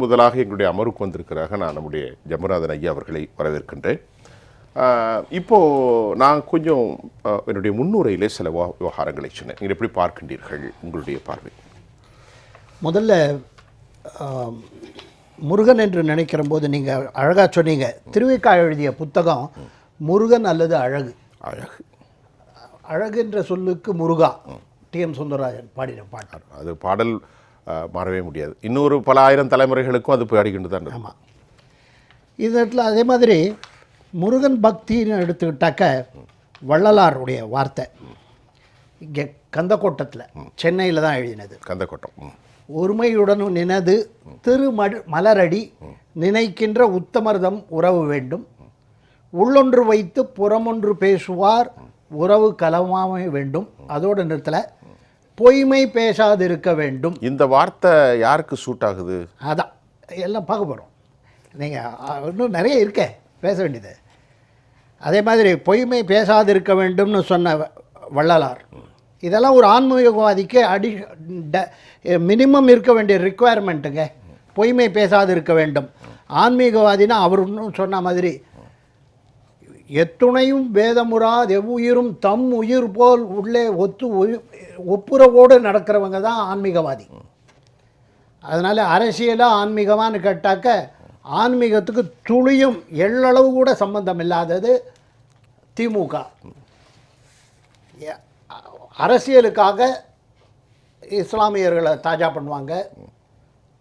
முதலாக எங்களுடைய அமர்வுக்கு வந்திருக்கிறாக நான் நம்முடைய ஜம்புநாதன் ஐயா அவர்களை வரவேற்கின்றேன். இப்போது நான் கொஞ்சம் என்னுடைய முன்னுரையிலே சில விவகாரங்களை சொன்னேன். நீங்கள் எப்படி பார்க்கின்றீர்கள் உங்களுடைய பார்வை? முதல்ல முருகன் என்று நினைக்கிற போது நீங்கள் அழகாக சொன்னீங்க. திருவிக்கா எழுதிய புத்தகம் முருகன் அல்லது அழகு. அழகு என்ற சொல்லுக்கு முருகா டி.எம். சுந்தரராஜன் பாடின பாட்டு. அது பாடல் மாறவே முடியாது. இன்னொரு பல ஆயிரம் தலைமுறைகளுக்கும் அது பாடிக்கிட்டு தான். ஆமாம். இதில் அதே மாதிரி முருகன் பக்தின்னு எடுத்துக்கிட்டாக்க வள்ளலாருடைய வார்த்தை இங்கே கந்தக்கோட்டத்தில் சென்னையில் தான் எழுதினது. கந்தக்கோட்டம். ஒருமையுடனும் நினது மலரடி நினைக்கின்ற உத்தமர்தம் உறவு வேண்டும், உள்ளொன்று வைத்து புறமொன்று பேசுவார் உறவு கலமாமை வேண்டும். அதோட நிறுத்தலை பொய்மை பேசாதிருக்க வேண்டும். இந்த வார்த்தை யாருக்கு சூட் ஆகுது? அதான் எல்லாம் பார்க்க போகிறோம். நீங்கள் இன்னும் நிறைய இருக்க பேச வேண்டியது. அதே மாதிரி பொய்மை பேசாதிருக்க வேண்டும்னு சொன்ன வள்ளலார், இதெல்லாம் ஒரு ஆன்மீகவாதிக்கு மினிமம் இருக்க வேண்டிய ரிக்குவயர்மெண்ட்டுங்க. பொய்மை பேசாதிருக்க வேண்டும். ஆன்மீகவாதினா அவர் இன்னும் சொன்ன மாதிரி எத்துணையும் வேதமுறா எவ்வுயிரும் தம் உயிர் போல் உள்ளே ஒப்புரவோடு நடக்கிறவங்க தான் ஆன்மீகவாதி. அதனால் அரசியலாக ஆன்மீகமானு கேட்டாக்க ஆன்மீகத்துக்கு துளியும் எள்ளளவு கூட சம்பந்தம் இல்லாதது திமுக. அரசியலுக்காக இஸ்லாமியர்களை தாஜா பண்ணுவாங்க,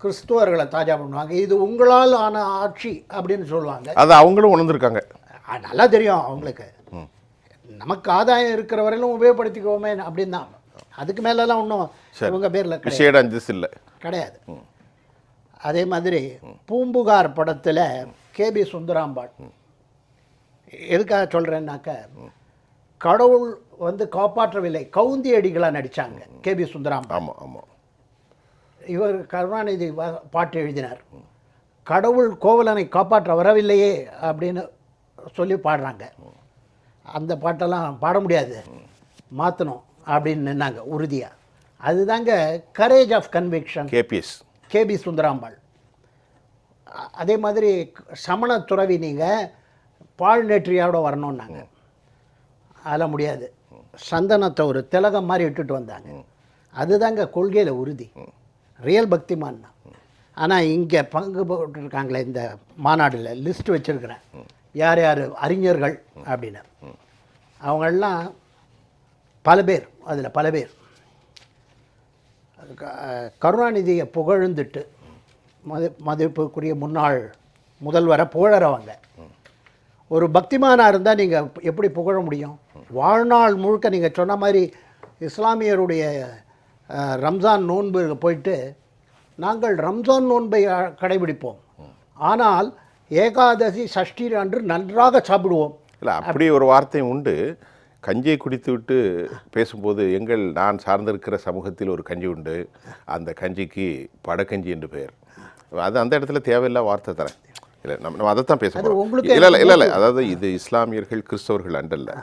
கிறிஸ்துவர்களை தாஜா பண்ணுவாங்க. இது உங்களால் ஆன ஆட்சி அப்படின்னு சொல்லுவாங்க. அது அவங்களும் உணர்ந்துருக்காங்க. நல்லா தெரியும் அவங்களுக்கு. நமக்கு ஆதாயம் இருக்கிற வரையிலும் உபயோகப்படுத்திக்குவோமே அப்படின்னு தான். அதுக்கு மேலெல்லாம் ஒன்றும் இவங்க பேரில் இல்லை, கிடையாது. அதே மாதிரி பூம்புகார் படத்தில் கேபி சுந்தராம்பாள் எதுக்காக சொல்கிறேன்னாக்க, கடவுள் காப்பாற்றவில்லை, கவுந்தி அடிகளாக நடித்தாங்க கேபி சுந்தராம்பாள். ஆமாம் ஆமாம். இவர் கருணாநிதி பாட்டு எழுதினார். கடவுள் கோவலனை காப்பாற்ற வரவில்லையே அப்படின்னு சொல்லி பாடுறாங்க. அந்த பாட்டெல்லாம் பாட முடியாது, மாற்றணும் அப்படின்னு நின்னாங்க உறுதியாக. அதுதாங்க courage of conviction. KB Sundarambal. அதே மாதிரி சமண துறவி நீங்கள் பால் நேற்றியோட வரணுன்னாங்க. அதெல்லாம் முடியாது. சந்தனத்தை ஒரு திலகம் மாதிரி இட்டுட்டு வந்தாங்க. அதுதாங்க கொள்கையில் உறுதி, ரியல் பக்திமான் தான். ஆனால் இங்கே பங்கு போட்டுருக்காங்களே இந்த மாநாடில் லிஸ்ட் வச்சுருக்கிறேன் யார் யார் அறிஞர்கள் அப்படின்னு. அவங்களெல்லாம் பல பேர், அதில் பல பேர் கருணாநிதியை புகழ்ந்துட்டு மதிப்புக்குரிய முன்னாள் முதல்வரை புகழறவங்க. ஒரு பக்திமானாக இருந்தால் நீங்கள் எப்படி புகழ முடியும்? வாழ்நாள் முழுக்க நீங்கள் சொன்ன மாதிரி இஸ்லாமியருடைய ரம்ஜான் நோன்பு போயிட்டு நாங்கள் ரம்ஜான் நோன்பை கடைபிடிப்போம், ஆனால் ஏகாதசி சஷ்டி அன்று நன்றாக சாப்பிடுவோம். இல்லை, அப்படி ஒரு வார்த்தை உண்டு. கஞ்சியை குடித்து விட்டு பேசும்போது நான் சார்ந்திருக்கிற சமூகத்தில் ஒரு கஞ்சி உண்டு, அந்த கஞ்சிக்கு படக்கஞ்சி என்று பெயர். அது அந்த இடத்துல தேவையில்லா வார்த்தை தரேன். இல்லை, நம்ம அதைத்தான் பேசுகிறோம். இல்லை, அதாவது இது இஸ்லாமியர்கள் கிறிஸ்தவர்கள் அன்றல்ல.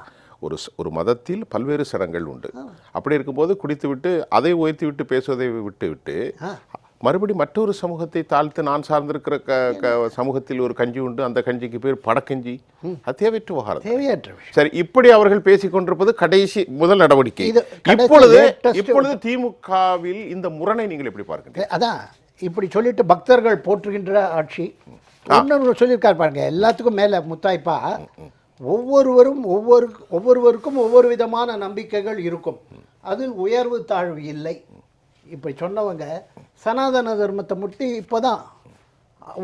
ஒரு மதத்தில் பல்வேறு சடங்குகள் உண்டு. அப்படி இருக்கும்போது குடித்து விட்டு அதை உயர்த்தி விட்டு பேசுவதை விட்டு மறுபடி மற்றொரு சமூகத்தை தாழ்த்து நான் சார்ந்திருக்கிற சமூகத்தில் ஒரு கஞ்சி உண்டு, அந்த கஞ்சிக்கு பேர் படக்கஞ்சி. அது தேவையற்ற விவகாரம். சரி, இப்படி அவர்கள் பேசிக்கொண்டிருப்பது கடைசி முதல் நடவடிக்கை. இப்பொழுது திமுகவில் இந்த முரணை நீங்கள் எப்படி பார்க்கிறீங்க? அதான் இப்படி சொல்லிட்டு பக்தர்கள் போற்றுகின்ற ஆட்சி ஒன்று சொல்லியிருக்காரு பாருங்க. எல்லாத்துக்கும் மேலே முத்தாய்ப்பா ஒவ்வொருவருக்கும் ஒவ்வொரு விதமான நம்பிக்கைகள் இருக்கும், அதில் உயர்வு தாழ்வு இல்லை. இப்படி சொன்னவங்க சனாதன தர்மத்தை முட்டி இப்போ தான்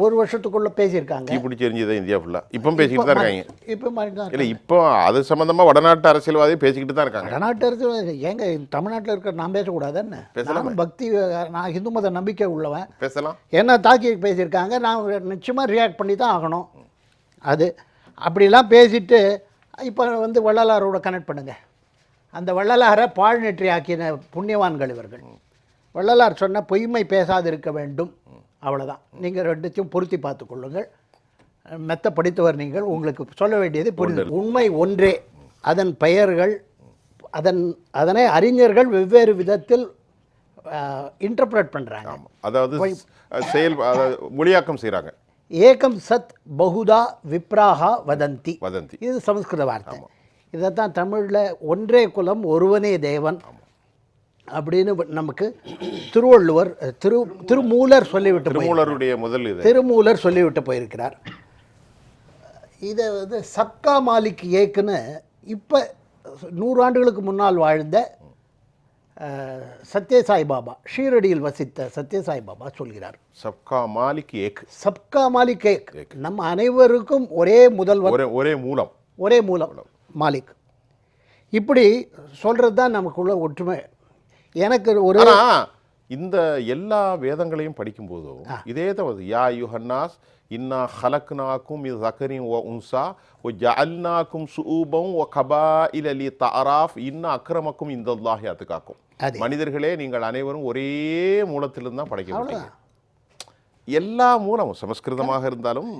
ஒரு வருஷத்துக்குள்ளே பேசியிருக்காங்க. இப்படி தெரிஞ்சது இந்தியா ஃபுல்லாக இப்போ பேசிக்கிட்டு தான் இருக்காங்க. இப்போ மாதிரி தான் இல்லை, இப்போ அது சம்மந்தமாக வடநாட்டு அரசியல்வாதி பேசிக்கிட்டு தான் இருக்காங்க. வடநாட்டு அரசியல்வாதி ஏங்க தமிழ்நாட்டில் இருக்கிற நான் பேசக்கூடாதுன்னு? பேசலாம். பக்தி, நான் ஹிந்து மத நம்பிக்கை உள்ளவன், பேசலாம். என்ன தாக்கி பேசியிருக்காங்க, நான் நிச்சயமாக ரியாக்ட் பண்ணி தான் ஆகணும். அது அப்படிலாம் பேசிட்டு இப்போ வள்ளலாரோட கனெக்ட் பண்ணுங்கள். அந்த வள்ளலாரை பால் நெற்றி ஆக்கின புண்ணியவான்கள் இவர்கள். வள்ளலார் சொன்ன பொய்மை பேசாதிருக்க வேண்டும், அவ்வளோதான். நீங்கள் ரெண்டுத்தையும் பொருத்தி பார்த்து கொள்ளுங்கள். மெத்த படித்தவர் நீங்கள், உங்களுக்கு சொல்ல வேண்டியது புரிந்து. உண்மை ஒன்றே, அதன் பெயர்கள் அதனை அறிஞர்கள் வெவ்வேறு விதத்தில் இன்டர்பிரட் பண்ணுறாங்க. ஆமாம், அதாவது அதாவது மொழியாக்கம் செய்கிறாங்க. ஏகம் சத் பகுதா விப்ராஹா வதந்தி, வதந்தி, இது சமஸ்கிருத வார்த்தை. இதைத்தான் தமிழில் ஒன்றே குலம் ஒருவனே தேவன் அப்படின்னு நமக்கு திருவள்ளுவர் திருமூலர் சொல்லிவிட்டு திருமூலருடைய முதல் இது திருமூலர் சொல்லிவிட்டு போயிருக்கிறார். இதை வந்து சப்கா மாலிக் ஏக்குன்னு இப்போ 100 ஆண்டுகளுக்கு முன்னால் வாழ்ந்த சத்யசாய் பாபா, ஷீரடியில் வசித்த சத்யசாய் பாபா சொல்கிறார். சப்கா மாலிக் ஏக், சப்கா மாலிக் ஏக், நம்ம அனைவருக்கும் ஒரே முதல்வர், ஒரே மூலம் மாலிக். இப்படி சொல்கிறது தான் நமக்குள்ள ஒற்றுமை. எனக்கு ஒரு இந்த எல்லா வேதங்களையும் படிக்கும்போதும் இதே தான் வருது. யா யுஹன்னாஸ் இன்னா ஹலக்னாக்கும் இது ஜக்கரின் வ உன்சா ஒ ஜஅல்னாக்கும் சுஊபம் ஒ கபாயில லி தஅராஃப் இன்ன அக்ரமக்கும் இந்தல்லாஹி அத்காக்கும். மனிதர்களே, நீங்கள் அனைவரும் ஒரே மூலத்திலிருந்து தான் படைக்கப்பட்டீங்க. எல்லா மூலமும் சமஸ்கிருதமாக இருந்தாலும்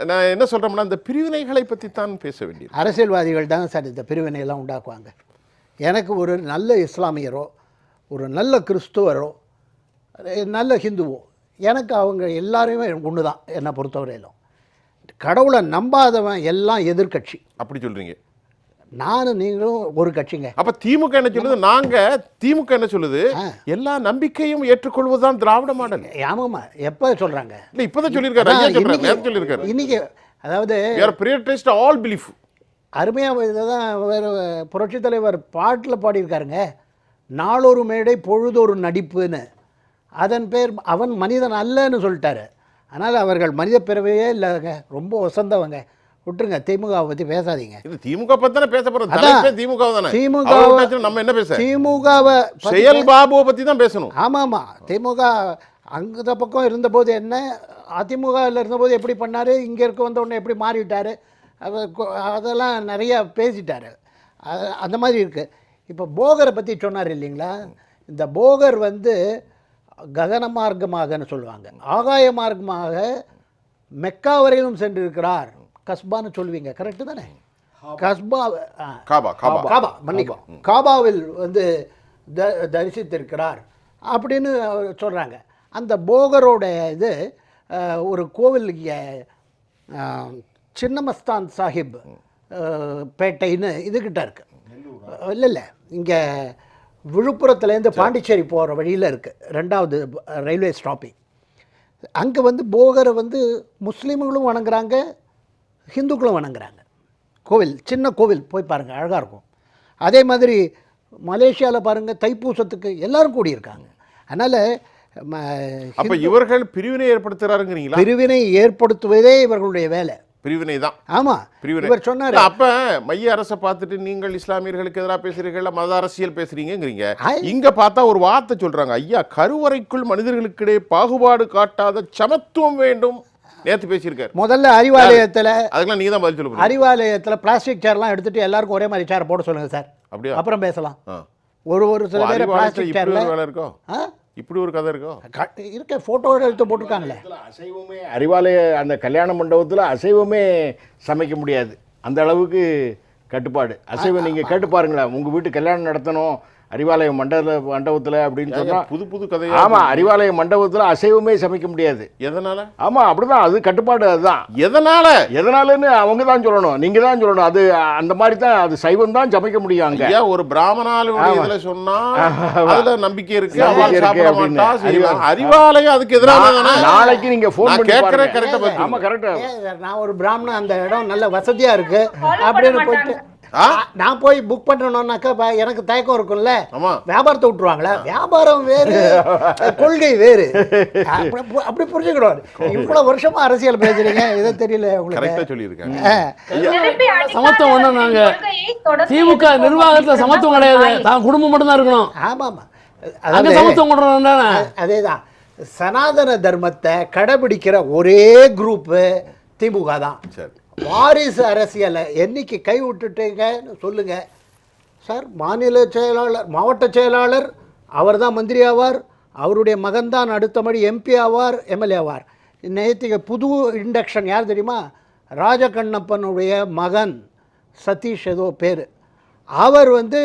நான் என்ன சொல்கிறோம்னா, இந்த பிரிவினைகளை பற்றி தான் பேச வேண்டியது. அரசியல்வாதிகள் தான் சார் இந்த பிரிவினையெல்லாம் உண்டாக்குவாங்க. எனக்கு ஒரு நல்ல இஸ்லாமியரோ, ஒரு நல்ல கிறிஸ்துவரோ, நல்ல ஹிந்துவோ, எனக்கு அவங்க எல்லாருமே ஒன்று தான் என்னை பொறுத்தவரையிலும். கடவுளை நம்பாதவன் எல்லாம் எதிர்கட்சி. அப்படி சொல்கிறீங்க? நானும் நீங்களும் ஒரு கட்சிங்க. அப்ப திமுக என்ன சொல்லுது? திமுக என்ன சொல்லுது? எல்லா நம்பிக்கையும் ஏற்றுக்கொள்வதுதான் திராவிட மாடல். ஆமாமா, எப்போ சொல்றாங்க? இல்ல, இப்பதான் சொல்லியிருக்காரு. இன்னைக்கு அதாவது ஆல் பிலீஃப் அருமையாக இதுதான் வேறு புரட்சி தலைவர் பாட்டில் பாடியிருக்காருங்க. நாளொரு மேடை பொழுதொரு நடிப்புன்னு. அதன் பேர் அவன் மனிதன் அல்லன்னு சொல்லிட்டாரு. அதனால் அவர்கள் மனித பிறவையே இல்லைங்க, ரொம்ப வசந்தவங்க. விட்டுருங்க, திமுகவை பற்றி பேசாதீங்க. இது திமுக பற்றி தானே பேச போகிறோம். திமுக தானே, நம்ம என்ன பேச, திமுகவை செயல் பாபுவை பற்றி தான் பேசணும். ஆமாம், திமுக அந்த பக்கம் இருந்தபோது என்ன, அதிமுகவில் இருந்தபோது எப்படி பண்ணார், இங்கே இருக்க வந்த உடனே எப்படி மாறிவிட்டார், அதெல்லாம் நிறையா பேசிட்டார். அந்த மாதிரி இருக்குது. இப்போ போகரை பற்றி சொன்னார் இல்லைங்களா? இந்த போகர் வந்து ககன மார்க்கமாகன்னு சொல்லுவாங்க, ஆகாய மார்க்கமாக மெக்கா வரையிலும் சென்றிருக்கிறார். கஸ்பான்னு சொல்லுவீங்க, கரெக்டு தானே? கஸ்பா, காபா, மன்னிக்கும், காபாவில் வந்து தரிசித்திருக்கிறார் அப்படின்னு சொல்கிறாங்க. அந்த போகரோட இது ஒரு கோவில் சின்னமஸ்தான் சாஹிப் பேட்டைன்னு இதுக்கிட்ட இருக்குது. இல்லை, இங்கே விழுப்புரத்துலேருந்து பாண்டிச்சேரி போகிற வழியில் இருக்குது 2வது ரயில்வே ஸ்டாப்பிங். அங்கே வந்து போகரை வந்து முஸ்லீம்களும் வணங்குறாங்க, ஹிந்துக்களும் வணங்குறாங்க. கோவில், சின்ன கோவில், போய் பாருங்கள், அழகாக இருக்கும். அதே மாதிரி மலேசியாவில் பாருங்கள், தைப்பூசத்துக்கு எல்லாரும் கூடியிருக்காங்க. அதனால் அப்போ இவர்கள் பிரிவினை ஏற்படுத்துகிறாருங்கிறீங்களா? பிரிவினை ஏற்படுத்துவதே இவர்களுடைய வேலை. பிரிவினை தான். ஆமாம், இவர் சொன்னார். அப்ப மைய அரசை பார்த்துட்டு நீங்கள் இஸ்லாமியர்களுக்கு எதிராக பேசுறீங்களா, மத அரசியல் பேசுறீங்கிறீங்க. இங்க பார்த்தா ஒரு வார்த்தை சொல்றாங்க, ஐயா கருவறைக்குள் மனிதர்களுக்கிடையே பாகுபாடு காட்டாத சமத்துவம் வேண்டும். நேற்று பேசியிருக்காரு. முதல்ல அறிவாலயத்தில், அதுக்கெல்லாம் நீங்க தான் பதில் சொல்லுங்க. அறிவாலயத்தில் பிளாஸ்டிக் சேர்லாம் எடுத்துட்டு எல்லாருக்கும் ஒரே மாதிரி சேர் போட சொல்லுங்க சார். அப்படியே அப்புறம் பேசலாம். ஒரு சில பேர் பிளாஸ்டிக் சேர்ல வேலை இருக்கோ, இப்படி ஒரு கதை இருக்கோ இருக்க, ஃபோட்டோட எடுத்து போட்டிருக்காங்களே. அசைவமே அறிவாலய அந்த கல்யாண மண்டபத்தில் அசைவமே சமைக்க முடியாது, அந்த அளவுக்கு கட்டுப்பாடு. அசைவம் நீங்கள் கேட்டு பாருங்களேன், உங்கள் வீட்டு கல்யாணம் நடத்தணும் அறிவாலய மண்டபத்தில் அப்படின்னு சொன்னால் புது புது கதை. ஆமாம், அறிவாலய மண்டபத்தில் அசைவமே சமைக்க முடியாது. எதனால? ஆமாம், அப்படிதான், அது கட்டுப்பாடு. அதுதான் எதனாலன்னு அவங்க தான் சொல்லணும், நீங்கள் தான் சொல்லணும். அது அந்த மாதிரி தான், அது சைவம் தான் சமைக்க முடியும். அங்கே ஒரு பிராமணால சொன்னா அதுல நம்பிக்கை இருக்கு அப்படின்னு அறிவாலயம் அதுக்கு எதிராக நாளைக்கு நீங்க ஃபோன் பண்ணி கரெக்டா. ஆமா, கரெக்டா. நான் ஒரு பிராமணன், அந்த இடம் நல்ல வசதியா இருக்கு அப்படின்னு போயிட்டு நான் போய் புக் பண்ணணும்னாக்கா எனக்கு தயக்கம் இருக்கும்ல, வியாபாரத்தை விட்டுருவாங்களா? வியாபாரம் வேறு, கொள்கை வேறு. அப்படி புரிஞ்சுக்கிடுவாரு. இவ்வளவு வருஷமா அரசியல் பேசுறீங்க, இதை தெரியல உங்களுக்கு? சமத்துவம் ஒண்ணு, நாங்க திமுக நிர்வாகத்துல சமத்துவம் கிடையாது, தான் குடும்பம் மட்டும் தான் இருக்கணும். ஆமா ஆமா, அதாவது சமத்துவம் கொண்டு வரணும். அதேதான், சனாதன தர்மத்தை கடைபிடிக்கிற ஒரே குரூப்பு திமுக தான். வாரிசு அரசியலை என்னைக்கு கை விட்டுட்டீங்கன்னு சொல்லுங்க சார். மாநில செயலாளர், மாவட்ட செயலாளர் அவர் தான் மந்திரி ஆவார், அவருடைய மகன் தான் அடுத்தபடி எம்பி ஆவார், எம்எல்ஏ ஆவார். நேற்றுக்கு புது இண்டக்ஷன் யார் தெரியுமா? ராஜகண்ணப்பனுடைய மகன் சதீஷ் ஏதோ பேர். அவர் வந்து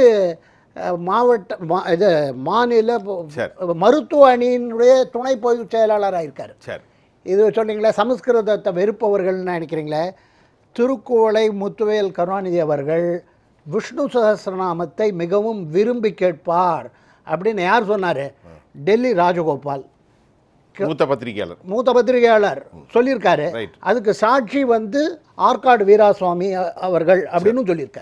இது மாநில சரி. மருத்துவ அணியினுடைய துணை பொதுச் செயலாளராக இருக்கார். சரி. இது சொன்னீங்களே சமஸ்கிருதத்தை வெறுப்பவர்கள்னு நினைக்கிறீங்களே, திருக்குவளை முத்துவேல் கருணாநிதி அவர்கள் விஷ்ணு சஹஸ்ரநாமத்தை மிகவும் விரும்பி கேட்பார் அப்படின்னு யார் சொன்னார்? டெல்லி ராஜகோபால், மூத்த பத்திரிகையாளர் சொல்லியிருக்காரு. Right. அதுக்கு சாட்சி வந்து ஆற்காடு வீராசுவாமி அவர்கள் அப்படின்னு சொல்லியிருக்காரு.